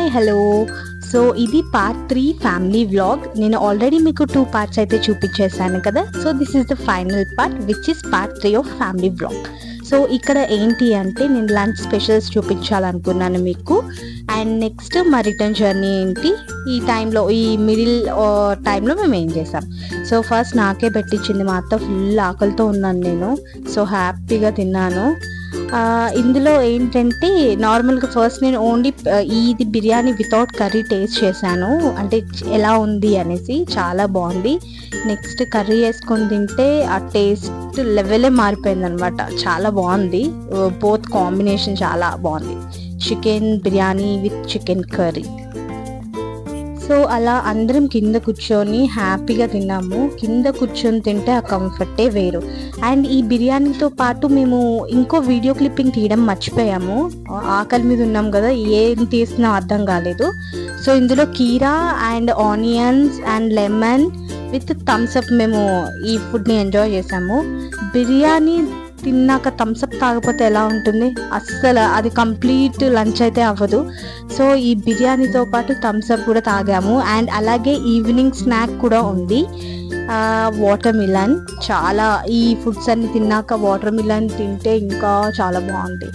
Hi hello. So ఇది part 3 family vlog. నేను already మీకు 2 పార్ట్స్ అయితే చూపించేసాను కదా. So this is the final part which is part 3 of family vlog. So ఇక్కడ ఏంటి అంటే నేను లంచ్ స్పెషల్స్ చూపించాలనుకున్నాను మీకు. అండ్ నెక్స్ట్ మా రిటర్న్ జర్నీ ఏంటి, ఈ టైంలో ఈ మిడిల్ టైంలో మేము ఏం చేసాం. సో ఫస్ట్ నాకే పెట్టించింది మా అత్త. ఫుల్ ఆకలితో ఉన్నాను నేను. సో హ్యాపీగా తిన్నాను. ఇందులో ఏంటంటే నార్మల్గా ఫస్ట్ నేను ఓన్లీ ఇది బిర్యానీ వితౌట్ కర్రీ టేస్ట్ చేశాను, అంటే ఎలా ఉంది అనేసి. చాలా బాగుంది. నెక్స్ట్ కర్రీ వేసుకొని తింటే ఆ టేస్ట్ లెవెలే మారిపోయింది అనమాట. చాలా బాగుంది. బోత్ కాంబినేషన్ చాలా బాగుంది. Chicken biryani with chicken curry. So అలా అందరం కింద కూర్చొని హ్యాపీగా తిన్నాము. కింద కూర్చొని తింటే ఆ కంఫర్టే వేరు. అండ్ ఈ బిర్యానీతో పాటు మేము ఇంకో వీడియో క్లిప్పింగ్ తీయడం మర్చిపోయాము. ఆకలి మీద ఉన్నాం కదా, ఏం తీసినా అర్థం కాలేదు. సో ఇందులో కీరా and onions and lemon with Thums Up మేము ఈ ఫుడ్ని ఎంజాయ్ చేసాము. బిర్యానీ తిన్నాక థమ్స్అప్ తాగకపోతే ఎలా ఉంటుంది, అస్సలు అది కంప్లీట్ లంచ్ అయితే అవ్వదు. సో ఈ బిర్యానీతో పాటు థమ్స్అప్ కూడా తాగాము. అండ్ అలాగే ఈవినింగ్ స్నాక్ కూడా ఉంది, వాటర్ మిలన్. చాలా ఈ ఫుడ్స్ అన్ని తిన్నాక వాటర్ మిలన్ తింటే ఇంకా చాలా బాగుంది.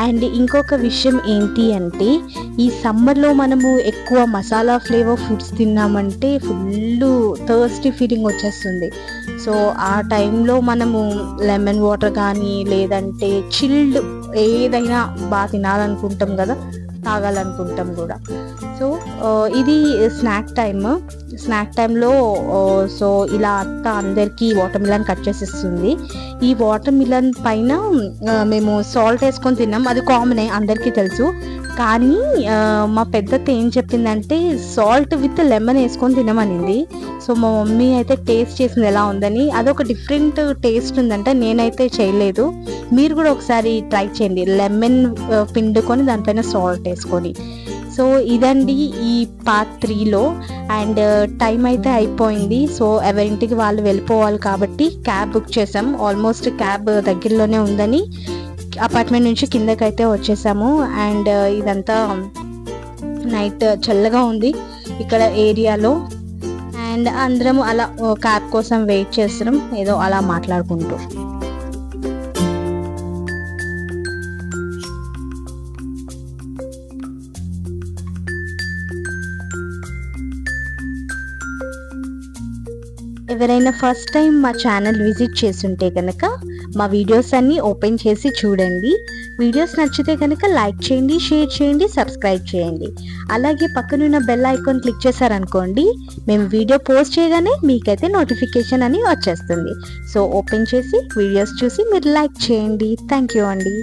అండ్ ఇంకొక విషయం ఏంటి అంటే ఈ సమ్మర్లో మనము ఎక్కువ మసాలా ఫ్లేవర్ ఫుడ్స్ తిన్నామంటే ఫుల్ థర్స్టీ ఫీలింగ్ వచ్చేస్తుంది. సో ఆ టైంలో మనము లెమన్ వాటర్ కానీ లేదంటే చిల్డ్ ఏదైనా బాగా తినాలనుకుంటాం కదా, తాగాలనుకుంటాం కూడా. సో ఇది స్నాక్ టైంలో సో ఇలా అత్త అందరికీ వాటర్ మిలన్ కట్ చేసిస్తుంది. ఈ వాటర్ మిలన్ పైన మేము సాల్ట్ వేసుకొని తిన్నాం, అది కామనే అందరికీ తెలుసు. కానీ మా పెద్దత్త ఏం చెప్పిందంటే సాల్ట్ విత్ లెమన్ వేసుకొని తినమనింది. సో మా మమ్మీ అయితే టేస్ట్ చేసింది ఎలా ఉందని. అదొక డిఫరెంట్ టేస్ట్ ఉందంటే, నేనైతే చేయలేదు. మీరు కూడా ఒకసారి ట్రై చేయండి, లెమన్ పిండుకొని దానిపైన సాల్ట్ వేసుకొని. సో ఇదండి ఈ పార్ట్ 3లో. అండ్ టైం అయితే అయిపోయింది. సో ఎవరింటికి వాళ్ళు వెళ్ళిపోవాలి కాబట్టి క్యాబ్ బుక్ చేసాం. ఆల్మోస్ట్ క్యాబ్ దగ్గరలోనే ఉందని అపార్ట్మెంట్ నుంచి కిందకైతే వచ్చేసాము. అండ్ ఇదంతా నైట్ చల్లగా ఉంది ఇక్కడ ఏరియాలో. అండ్ అందరం అలా క్యాబ్ కోసం వెయిట్ చేస్తున్నాం, ఏదో అలా మాట్లాడుకుంటూ. ఎవరైనా ఫస్ట్ టైం మా ఛానల్ విజిట్ చేస్తుంటే కనుక మా వీడియోస్ అన్నీ ఓపెన్ చేసి చూడండి. వీడియోస్ నచ్చితే కనుక లైక్ చేయండి, షేర్ చేయండి, సబ్స్క్రైబ్ చేయండి. అలాగే పక్కనున్న బెల్ ఐకాన్ క్లిక్ చేశారనుకోండి, మేము వీడియో పోస్ట్ చేయగానే మీకైతే నోటిఫికేషన్ అని వచ్చేస్తుంది. సో ఓపెన్ చేసి వీడియోస్ చూసి మీరు లైక్ చేయండి. థ్యాంక్ యూ అండి.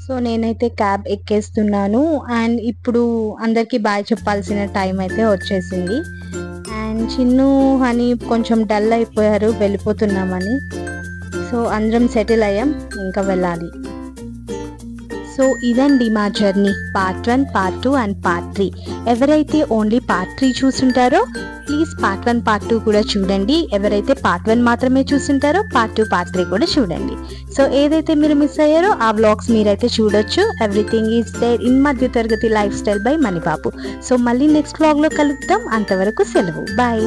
సో నేనైతే క్యాబ్ ఎక్కేస్తున్నాను. అండ్ ఇప్పుడు అందరికీ బాయ్ చెప్పాల్సిన టైం అయితే వచ్చేసింది. అండ్ చిన్ను అని కొంచెం డల్ అయిపోయారు వెళ్ళిపోతున్నామని. సో అందరం సెటిల్ అయ్యాం, ఇంకా వెళ్ళాలి. సో ఇదండి మా journey, part 1, part 2 and part 3. ఎవరైతే ఓన్లీ పార్ట్ 3 చూస్తుంటారో ప్లీజ్ పార్ట్ 1, పార్ట్ 2 కూడా చూడండి. ఎవరైతే పార్ట్ 1 మాత్రమే చూస్తుంటారో పార్ట్ 2, పార్ట్ 3 కూడా చూడండి. సో ఏదైతే మీరు మిస్ అయ్యారో ఆ వ్లాగ్స్ మీరైతే చూడొచ్చు. ఎవ్రీథింగ్ ఈజ్ దేర్ ఇన్ మధ్య తరగతి life style by Manibabu. So మళ్ళీ నెక్స్ట్ వ్లాగ్లో కలుద్దాం. అంతవరకు సెలవు, బాయ్.